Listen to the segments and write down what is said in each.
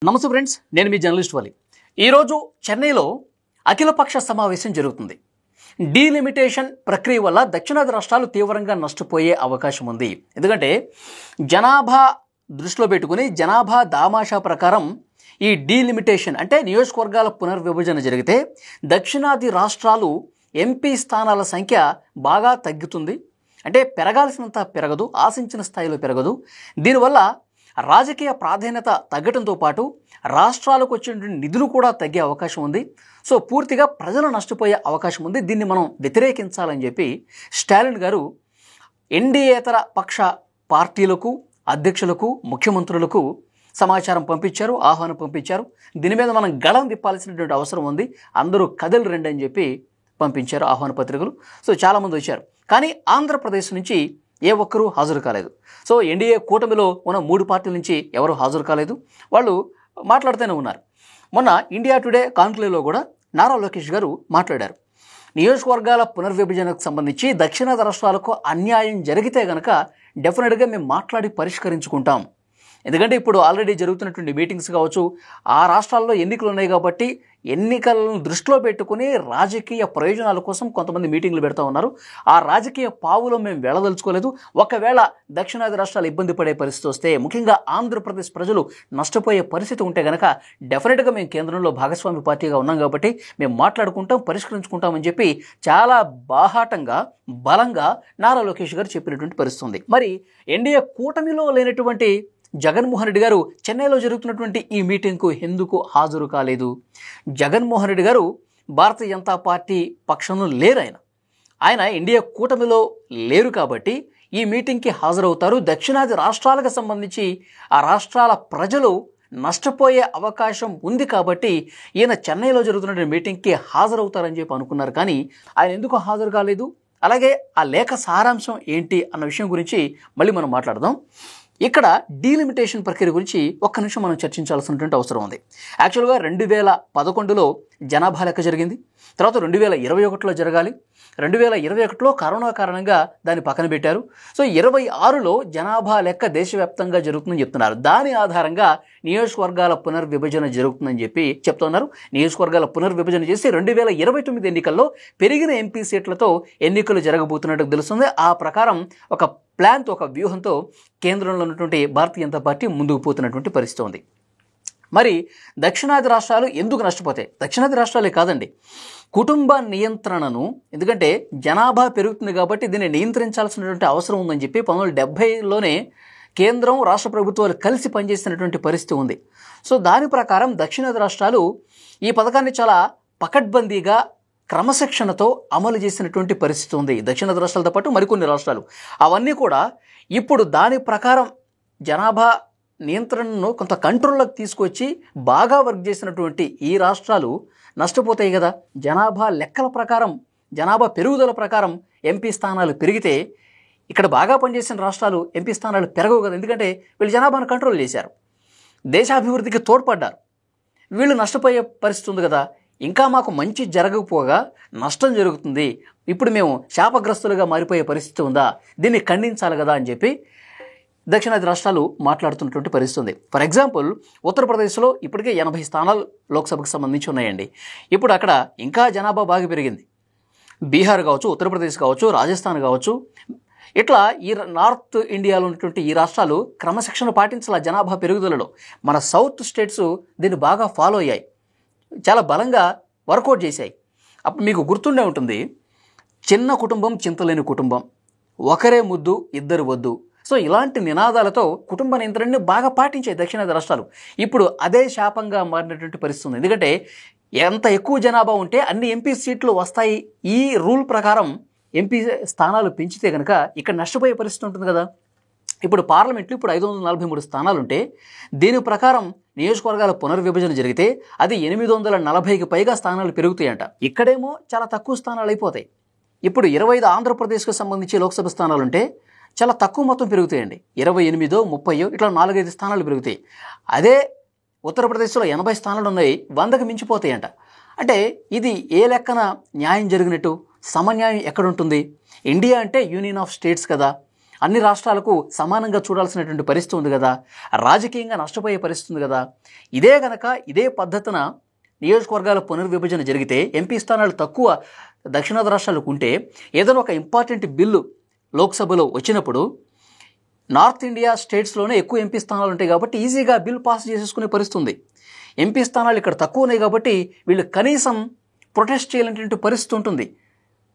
నమస్తే ఫ్రెండ్స్, నేను మీ జర్నలిస్ట్ వాలి. ఈరోజు చెన్నైలో అఖిలపక్ష సమావేశం జరుగుతుంది. డీలిమిటేషన్ ప్రక్రియ వల్ల దక్షిణాది రాష్ట్రాలు తీవ్రంగా నష్టపోయే అవకాశం ఉంది. ఎందుకంటే జనాభా దృష్టిలో పెట్టుకుని జనాభా దామాషా ప్రకారం ఈ డీలిమిటేషన్ అంటే నియోజకవర్గాల పునర్విభజన జరిగితే దక్షిణాది రాష్ట్రాలు ఎంపీ స్థానాల సంఖ్య బాగా తగ్గుతుంది. అంటే పెరగాల్సినంత పెరగదు, ఆశించిన స్థాయిలో పెరగదు. దీనివల్ల రాజకీయ ప్రాధాన్యత తగ్గడంతో పాటు రాష్ట్రాలకు వచ్చినటువంటి నిధులు కూడా తగ్గే అవకాశం ఉంది. సో పూర్తిగా ప్రజలు నష్టపోయే అవకాశం ఉంది. దీన్ని మనం వ్యతిరేకించాలని చెప్పి స్టాలిన్ గారు ఎన్డీయేతర పక్ష పార్టీలకు, అధ్యక్షులకు, ముఖ్యమంత్రులకు సమాచారం పంపించారు, ఆహ్వానం పంపించారు. దీని మీద మనం గళం తిప్పాల్సినటువంటి అవసరం ఉంది, అందరూ కథలు రండి అని చెప్పి పంపించారు ఆహ్వాన పత్రికలు. సో చాలామంది వచ్చారు. కానీ ఆంధ్రప్రదేశ్ నుంచి ఏ ఒక్కరూ హాజరు కాలేదు. సో ఎన్డీఏ కూటమిలో ఉన్న 3 పార్టీల నుంచి ఎవరు హాజరు కాలేదు. వాళ్ళు మాట్లాడుతూనే ఉన్నారు. మొన్న ఇండియా టుడే కాన్క్లేవ్లో కూడా నారా లోకేష్ గారు మాట్లాడారు. నియోజకవర్గాల పునర్విభజనకు సంబంధించి దక్షిణాది రాష్ట్రాలకు అన్యాయం జరిగితే కనుక డెఫినెట్గా మేము మాట్లాడి పరిష్కరించుకుంటాం. ఎందుకంటే ఇప్పుడు ఆల్రెడీ జరుగుతున్నటువంటి మీటింగ్స్ కావచ్చు, ఆ రాష్ట్రాల్లో ఎన్నికలు ఉన్నాయి కాబట్టి ఎన్నికలను దృష్టిలో పెట్టుకుని రాజకీయ ప్రయోజనాల కోసం కొంతమంది మీటింగ్లు పెడతా ఉన్నారు. ఆ రాజకీయ పావులో మేము వెళ్ళదలుచుకోలేదు. ఒకవేళ దక్షిణాది రాష్ట్రాలు ఇబ్బంది పడే పరిస్థితి వస్తే, ముఖ్యంగా ఆంధ్రప్రదేశ్ ప్రజలు నష్టపోయే పరిస్థితి ఉంటే కనుక డెఫినెట్గా మేము కేంద్రంలో భాగస్వామి పార్టీగా ఉన్నాం కాబట్టి మేము మాట్లాడుకుంటాం, పరిష్కరించుకుంటామని చెప్పి చాలా బాహాటంగా, బలంగా నారా లోకేష్ గారు చెప్పినటువంటి పరిస్థితి ఉంది. మరి ఎన్డీఏ కూటమిలో లేనటువంటి జగన్మోహన్ రెడ్డి గారు చెన్నైలో జరుగుతున్నటువంటి ఈ మీటింగ్కు ఎందుకు హాజరు కాలేదు? జగన్మోహన్ రెడ్డి గారు భారతీయ జనతా పార్టీ పక్షంలో లేరు. ఆయన ఎన్డీఏ కూటమిలో లేరు కాబట్టి ఈ మీటింగ్కి హాజరవుతారు. దక్షిణాది రాష్ట్రాలకు సంబంధించి ఆ రాష్ట్రాల ప్రజలు నష్టపోయే అవకాశం ఉంది కాబట్టి ఈయన చెన్నైలో జరుగుతున్న మీటింగ్కి హాజరవుతారని చెప్పి అనుకున్నారు. కానీ ఆయన ఎందుకు హాజరు కాలేదు? అలాగే ఆ లేఖ సారాంశం ఏంటి అన్న విషయం గురించి మళ్ళీ మనం మాట్లాడదాం. ఇక్కడ డీలిమిటేషన్ ప్రక్రియ గురించి ఒక్క నిమిషం మనం చర్చించాల్సినటువంటి అవసరం ఉంది. యాక్చువల్గా 2011లో జనాభా లెక్క జరిగింది. తర్వాత 2021లో జరగాలి. 2021లో కరోనా కారణంగా దాన్ని పక్కన పెట్టారు. సో 26లో జనాభా లెక్క దేశవ్యాప్తంగా జరుగుతుందని చెప్తున్నారు. దాని ఆధారంగా నియోజకవర్గాల పునర్విభజన జరుగుతుందని చెప్పి చెప్తున్నారు. నియోజకవర్గాల పునర్విభజన చేసి 2029 ఎన్నికల్లో పెరిగిన ఎంపీ సీట్లతో ఎన్నికలు జరగబోతున్నట్టు తెలుస్తుంది. ఆ ప్రకారం ఒక ప్లాన్తో, ఒక వ్యూహంతో కేంద్రంలో ఉన్నటువంటి భారతీయ జనతా పార్టీ ముందుకు పోతున్నటువంటి పరిస్థితి ఉంది. మరి దక్షిణాది రాష్ట్రాలు ఎందుకు నష్టపోతాయి? దక్షిణాది రాష్ట్రాలే కాదండి, కుటుంబ నియంత్రణను, ఎందుకంటే జనాభా పెరుగుతుంది కాబట్టి దీన్ని నియంత్రించాల్సినటువంటి అవసరం ఉందని చెప్పి 1970లోనే కేంద్రం, రాష్ట్ర ప్రభుత్వాలు కలిసి పనిచేసినటువంటి పరిస్థితి ఉంది. సో దాని ప్రకారం దక్షిణాది రాష్ట్రాలు ఈ పథకాన్ని చాలా పకడ్బందీగా, క్రమశిక్షణతో అమలు చేసినటువంటి పరిస్థితి ఉంది. దక్షిణాది రాష్ట్రాలతో పాటు మరికొన్ని రాష్ట్రాలు అవన్నీ కూడా ఇప్పుడు దాని ప్రకారం జనాభా నియంత్రణను కొంత కంట్రోల్లోకి తీసుకొచ్చి బాగా వర్క్ చేసినటువంటి ఈ రాష్ట్రాలు నష్టపోతాయి కదా. జనాభా లెక్కల ప్రకారం, జనాభా పెరుగుదల ప్రకారం ఎంపీ స్థానాలు పెరిగితే ఇక్కడ బాగా పనిచేసిన రాష్ట్రాలు ఎంపీ స్థానాలు పెరగవు కదా. ఎందుకంటే వీళ్ళు జనాభాను కంట్రోల్ చేశారు, దేశాభివృద్ధికి తోడ్పడ్డారు. వీళ్ళు నష్టపోయే పరిస్థితి ఉంది కదా. ఇంకా మాకు మంచి జరగకపోగా నష్టం జరుగుతుంది, ఇప్పుడు మేము శాపగ్రస్తులుగా మారిపోయే పరిస్థితి ఉందా, దీన్ని ఖండించాలి కదా అని చెప్పి దక్షిణాది రాష్ట్రాలు మాట్లాడుతున్నటువంటి పరిస్థితి ఉంది. ఫర్ ఎగ్జాంపుల్ ఉత్తరప్రదేశ్లో ఇప్పటికే 80 స్థానాలు లోక్సభకు సంబంధించి ఉన్నాయండి. ఇప్పుడు అక్కడ ఇంకా జనాభా బాగా పెరిగింది. బీహార్ కావచ్చు, ఉత్తరప్రదేశ్ కావచ్చు, రాజస్థాన్ కావచ్చు, ఇట్లా ఈ నార్త్ ఇండియాలో ఉన్నటువంటి ఈ రాష్ట్రాలు క్రమశిక్షణ పాటించాల జనాభా పెరుగుదలలో. మన సౌత్ స్టేట్స్ దీన్ని బాగా ఫాలో అయ్యాయి, చాలా బలంగా వర్కౌట్ చేశాయి. అప్పుడు మీకు గుర్తుండే ఉంటుంది, చిన్న కుటుంబం చింతలేని కుటుంబం, ఒకరే ముద్దు ఇద్దరు వద్దు. సో ఇలాంటి నినాదాలతో కుటుంబ నియంత్రణని బాగా పాటించాయి దక్షిణాది రాష్ట్రాలు. ఇప్పుడు అదే శాపంగా మారినటువంటి పరిస్థితి ఉంది. ఎందుకంటే ఎంత ఎక్కువ జనాభా ఉంటే అన్ని ఎంపీ సీట్లు వస్తాయి. ఈ రూల్ ప్రకారం ఎంపీ స్థానాలు పెంచితే కనుక ఇక్కడ నష్టపోయే పరిస్థితి ఉంటుంది కదా. ఇప్పుడు పార్లమెంట్లో ఇప్పుడు 543 స్థానాలు ఉంటే దీని ప్రకారం నియోజకవర్గాల పునర్విభజన జరిగితే అది 840కి పైగా స్థానాలు పెరుగుతాయంట. ఇక్కడేమో చాలా తక్కువ స్థానాలు అయిపోతాయి. ఇప్పుడు 25 ఆంధ్రప్రదేశ్కు సంబంధించి లోక్సభ స్థానాలు ఉంటే చాలా తక్కువ మొత్తం పెరుగుతాయండి. 28, 30 ఇట్లా 4-5 స్థానాలు పెరుగుతాయి. అదే ఉత్తరప్రదేశ్లో 80 స్థానాలు ఉన్నాయి, 100కి మించిపోతాయంట. అంటే ఇది ఏ లెక్కన న్యాయం జరిగినట్టు? సమన్యాయం ఎక్కడుంటుంది? ఇండియా అంటే యూనియన్ ఆఫ్ స్టేట్స్ కదా. అన్ని రాష్ట్రాలకు సమానంగా చూడాల్సినటువంటి పరిస్థితి ఉంది కదా, రాజకీయంగా నష్టపోయే పరిస్థితి ఉంది కదా. ఇదే గనక ఇదే పద్ధతిన నియోజకవర్గాల పునర్విభజన జరిగితే ఎంపీ స్థానాలు తక్కువ దక్షిణాది రాష్ట్రాలకు ఉంటే ఏదైనా ఒక ఇంపార్టెంట్ బిల్లు లోక్సభలో వచ్చినప్పుడు నార్త్ ఇండియా స్టేట్స్లోనే ఎక్కువ ఎంపీ స్థానాలు ఉంటాయి కాబట్టి ఈజీగా బిల్ పాస్ చేసేసుకునే పరిస్థితి ఉంది. ఎంపీ స్థానాలు ఇక్కడ తక్కువ ఉన్నాయి కాబట్టి వీళ్ళు కనీసం ప్రొటెస్ట్ చేయాలనేటువంటి పరిస్థితి ఉంటుంది,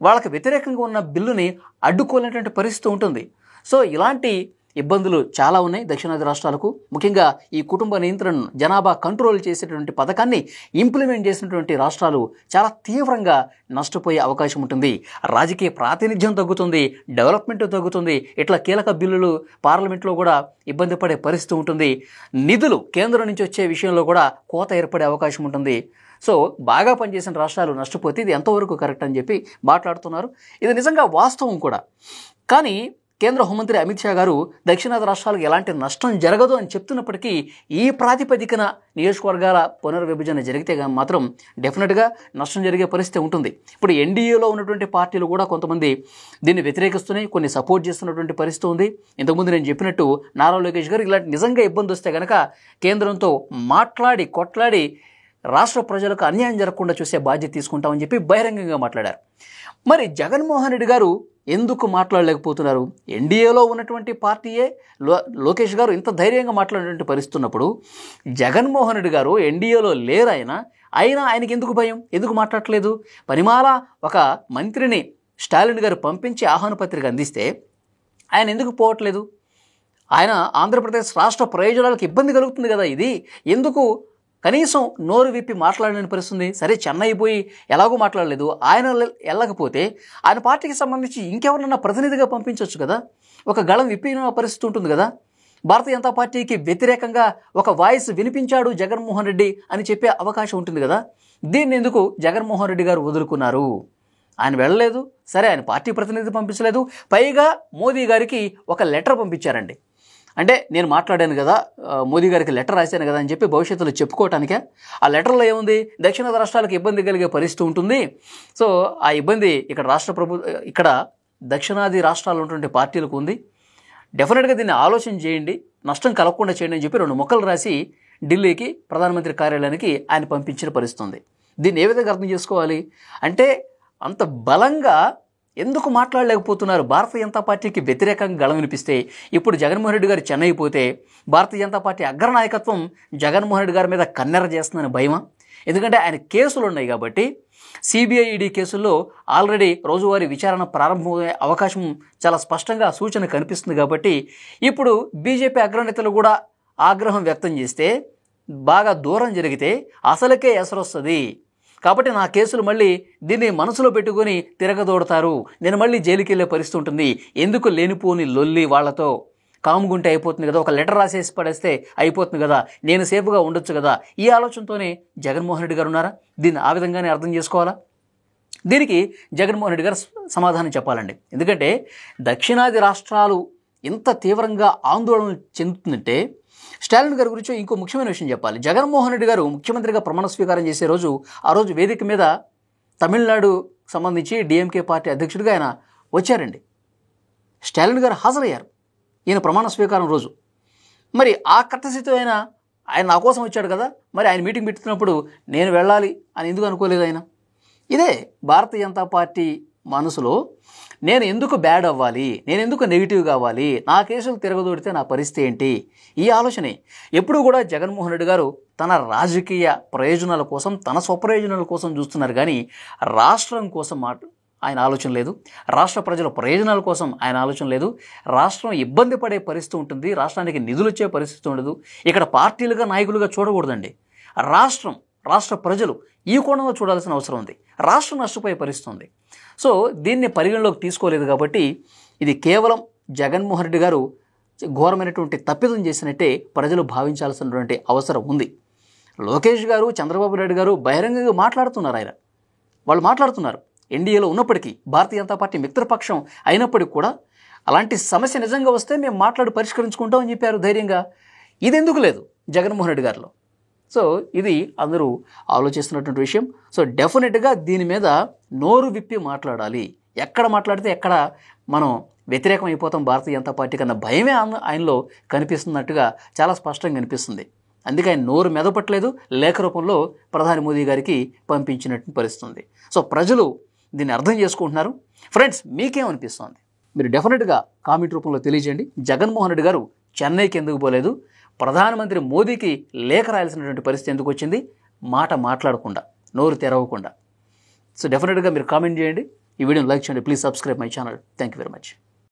వాళ్ళకి వ్యతిరేకంగా ఉన్న బిల్లుని అడ్డుకోలేనటువంటి పరిస్థితి ఉంటుంది. సో ఇలాంటి ఇబ్బందులు చాలా ఉన్నాయి దక్షిణాది రాష్ట్రాలకు. ముఖ్యంగా ఈ కుటుంబ నియంత్రణను, జనాభా కంట్రోల్ చేసేటువంటి పథకాన్ని ఇంప్లిమెంట్ చేసినటువంటి రాష్ట్రాలు చాలా తీవ్రంగా నష్టపోయే అవకాశం ఉంటుంది. రాజకీయ ప్రాతినిధ్యం తగ్గుతుంది, డెవలప్మెంట్ తగ్గుతుంది, ఇట్లా కీలక బిల్లులు పార్లమెంట్లో కూడా ఇబ్బంది పడే పరిస్థితి ఉంటుంది. నిధులు కేంద్రం నుంచి వచ్చే విషయంలో కూడా కోత ఏర్పడే అవకాశం ఉంటుంది. సో బాగా పనిచేసిన రాష్ట్రాలు నష్టపోతే ఇది ఎంతవరకు కరెక్ట్ అని చెప్పి మాట్లాడుతున్నారు. ఇది నిజంగా వాస్తవం కూడా. కానీ కేంద్ర హోంమంత్రి అమిత్ షా గారు దక్షిణాది రాష్ట్రాలకు ఎలాంటి నష్టం జరగదు అని చెప్తున్నప్పటికీ ఈ ప్రాతిపదికన నియోజకవర్గాల పునర్విభజన జరిగితే మాత్రం డెఫినెట్గా నష్టం జరిగే పరిస్థితి ఉంటుంది. ఇప్పుడు ఎన్డీఏలో ఉన్నటువంటి పార్టీలు కూడా కొంతమంది దీన్ని వ్యతిరేకిస్తున్నాయి, కొన్ని సపోర్ట్ చేస్తున్నటువంటి పరిస్థితి ఉంది. ఇంతకుముందు నేను చెప్పినట్టు నారా లోకేష్ గారు ఇలాంటి నిజంగా ఇబ్బంది వస్తే కనుక కేంద్రంతో మాట్లాడి కొట్లాడి రాష్ట్ర ప్రజలకు అన్యాయం జరగకుండా చూసే బాధ్యత తీసుకుంటామని చెప్పి బహిరంగంగా మాట్లాడారు. మరి జగన్మోహన్ రెడ్డి గారు ఎందుకు మాట్లాడలేకపోతున్నారు? ఎన్డీఏలో ఉన్నటువంటి పార్టీయే లోకేష్ గారు ఇంత ధైర్యంగా మాట్లాడేటువంటి పరిస్థితి ఉన్నప్పుడు జగన్మోహన్ రెడ్డి గారు ఎన్డీఏలో లేరు. అయినా ఆయనకి ఎందుకు భయం, ఎందుకు మాట్లాడట్లేదు? పనిమాల ఒక మంత్రిని స్టాలిన్ గారు పంపించి ఆహ్వాన పత్రిక అందిస్తే ఆయన ఎందుకు పోవట్లేదు? ఆయన ఆంధ్రప్రదేశ్ రాష్ట్ర ప్రయోజనాలకు ఇబ్బంది కలుగుతుంది కదా, ఇది ఎందుకు కనీసం నోరు విప్పి మాట్లాడలేని పరిస్థితుంది? సరే చెన్నై పోయి ఎలాగో మాట్లాడలేదు, ఆయన వెళ్ళకపోతే ఆయన పార్టీకి సంబంధించి ఇంకెవరన్నా ప్రతినిధిగా పంపించవచ్చు కదా, ఒక గళం విప్పిన పరిస్థితి ఉంటుంది కదా. భారతీయ జనతా పార్టీకి వ్యతిరేకంగా ఒక వాయిస్ వినిపించాడు జగన్మోహన్ రెడ్డి అని చెప్పే అవకాశం ఉంటుంది కదా. దీన్ని ఎందుకు జగన్మోహన్ రెడ్డి గారు వదులుకున్నారు? ఆయన వెళ్ళలేదు, సరే ఆయన పార్టీ ప్రతినిధి పంపించలేదు, పైగా మోదీ గారికి ఒక లెటర్ పంపించారండి. అంటే నేను మాట్లాడాను కదా, మోదీ గారికి లెటర్ రాశాను కదా అని చెప్పి భవిష్యత్తులో చెప్పుకోవటానికే. ఆ లెటర్లో ఏముంది? దక్షిణాది రాష్ట్రాలకు ఇబ్బంది కలిగే పరిస్థితి ఉంటుంది. సో ఆ ఇబ్బంది ఇక్కడ దక్షిణాది రాష్ట్రాల్లో ఉన్నటువంటి పార్టీలకు ఉంది. డెఫినెట్గా దీన్ని ఆలోచన చేయండి, నష్టం కలగకుండా చేయండి అని చెప్పి 2 ముక్కలు రాసి ఢిల్లీకి ప్రధానమంత్రి కార్యాలయానికి ఆయన పంపించిన పరిస్థితి ఉంది. దీన్ని ఏ విధంగా అర్థం చేసుకోవాలి? అంటే అంత బలంగా ఎందుకు మాట్లాడలేకపోతున్నారు? భారతీయ జనతా పార్టీకి వ్యతిరేకంగా గళం వినిపిస్తే ఇప్పుడు జగన్మోహన్ రెడ్డి గారు చెన్నై పోతే భారతీయ జనతా పార్టీ అగ్రనాయకత్వం జగన్మోహన్ రెడ్డి గారి మీద కన్నెర చేస్తుందని భయమా? ఎందుకంటే ఆయన కేసులు ఉన్నాయి కాబట్టి. సిబిఐ ఈడీ కేసుల్లో ఆల్రెడీ రోజువారీ విచారణ ప్రారంభమయ్యే అవకాశం చాలా స్పష్టంగా సూచన కనిపిస్తుంది కాబట్టి ఇప్పుడు బీజేపీ అగ్రనేతలు కూడా ఆగ్రహం వ్యక్తం చేస్తే, బాగా దూరం జరిగితే అసలుకే ఎసరొస్తుంది. కాబట్టి నా కేసులు మళ్ళీ దీన్ని మనసులో పెట్టుకొని తిరగదోడతారు, నేను మళ్ళీ జైలుకి వెళ్ళే పరిస్థితి ఉంటుంది. ఎందుకు లేనిపోని లొల్లి? వాళ్లతో కాముగుంటే అయిపోతుంది కదా, ఒక లెటర్ రాసేసి పడేస్తే అయిపోతుంది కదా, నేను సేఫ్గా ఉండొచ్చు కదా. ఈ ఆలోచనతోనే జగన్మోహన్ రెడ్డి గారు ఉన్నారా? దీన్ని ఆ విధంగానే అర్థం చేసుకోవాలా? దీనికి జగన్మోహన్ రెడ్డి గారు సమాధానం చెప్పాలండి. ఎందుకంటే దక్షిణాది రాష్ట్రాలు ఇంత తీవ్రంగా ఆందోళన చెందుతుందంటే స్టాలిన్ గారి గురించి ఇంకో ముఖ్యమైన విషయం చెప్పాలి. జగన్మోహన్ రెడ్డి గారు ముఖ్యమంత్రిగా ప్రమాణ స్వీకారం చేసే రోజు, ఆ రోజు వేదిక మీద తమిళనాడు సంబంధించి డిఎంకే పార్టీ అధ్యక్షుడిగా ఆయన వచ్చారండి. స్టాలిన్ గారు హాజరయ్యారు ఈయన ప్రమాణ స్వీకారం రోజు. మరి ఆ కర్తస్థితి ఆయన నా కోసం వచ్చాడు కదా, మరి ఆయన మీటింగ్ పెట్టుతున్నప్పుడు నేను వెళ్ళాలి అని ఎందుకు అనుకోలేదు ఆయన? ఇదే భారతీయ జనతా పార్టీ మనసులో, నేను ఎందుకు బ్యాడ్ అవ్వాలి, నేను ఎందుకు నెగిటివ్ కావాలి, నా కేసులు తిరగదోడితే నా పరిస్థితి ఏంటి? ఈ ఆలోచనే ఎప్పుడు కూడా జగన్మోహన్ రెడ్డి గారు తన రాజకీయ ప్రయోజనాల కోసం, తన స్వప్రయోజనాల కోసం చూస్తున్నారు కానీ రాష్ట్రం కోసం ఆయన ఆలోచన లేదు, రాష్ట్ర ప్రజల ప్రయోజనాల కోసం ఆయన ఆలోచన లేదు. రాష్ట్రం ఇబ్బంది పడే పరిస్థితి ఉంటుంది, రాష్ట్రానికి నిధులు వచ్చే పరిస్థితి ఉండదు. ఇక్కడ పార్టీలుగా నాయకులుగా చూడకూడదండి. రాష్ట్ర ప్రజలు ఈ కోణంలో చూడాల్సిన అవసరం ఉంది. రాష్ట్రం నష్టపోయే పరిస్థితి ఉంది. సో దీన్ని పరిగణలోకి తీసుకోలేదు కాబట్టి ఇది కేవలం జగన్మోహన్ రెడ్డి గారు ఘోరమైనటువంటి తప్పిదం చేసినట్టే ప్రజలు భావించాల్సినటువంటి అవసరం ఉంది. లోకేష్ గారు, చంద్రబాబు నాయుడు గారు బహిరంగంగా మాట్లాడుతున్నారు. వాళ్ళు మాట్లాడుతున్నారు ఎన్డీఏలో ఉన్నప్పటికీ, భారతీయ జనతా పార్టీ మిత్రపక్షం అయినప్పటికీ కూడా అలాంటి సమస్య నిజంగా వస్తే మేము మాట్లాడి పరిష్కరించుకుంటామని చెప్పారు ధైర్యంగా. ఇది ఎందుకు లేదు జగన్మోహన్ రెడ్డి గారిలో? సో ఇది అందరూ ఆలోచిస్తున్నటువంటి విషయం. సో డెఫినెట్గా దీని మీద నోరు విప్పి మాట్లాడాలి. ఎక్కడ మాట్లాడితే ఎక్కడ మనం వ్యతిరేకం అయిపోతాం భారతీయ జనతా పార్టీ కన్నా భయమే ఆయనలో కనిపిస్తున్నట్టుగా చాలా స్పష్టంగా కనిపిస్తుంది. అందుకే ఆయన నోరు మెదపట్లేదు, లేఖ రూపంలో ప్రధాని మోదీ గారికి పంపించినట్టు పరిస్థితుంది. సో ప్రజలు దీన్ని అర్థం చేసుకుంటున్నారు. ఫ్రెండ్స్, మీకేమనిపిస్తుంది? మీరు డెఫినెట్గా కామెంట్ రూపంలో తెలియజేయండి. జగన్మోహన్ రెడ్డి గారు చెన్నైకి ఎందుకు పోలేదు? ప్రధానమంత్రి మోదీకి లేఖ రాయాల్సినటువంటి పరిస్థితి ఎందుకు వచ్చింది? మాట మాట్లాడకుండా, నోరు తెరవకుండా. సో డెఫినెట్గా మీరు కామెంట్ చేయండి. ఈ వీడియోని లైక్ చేయండి. Please subscribe my channel. Thank you very much.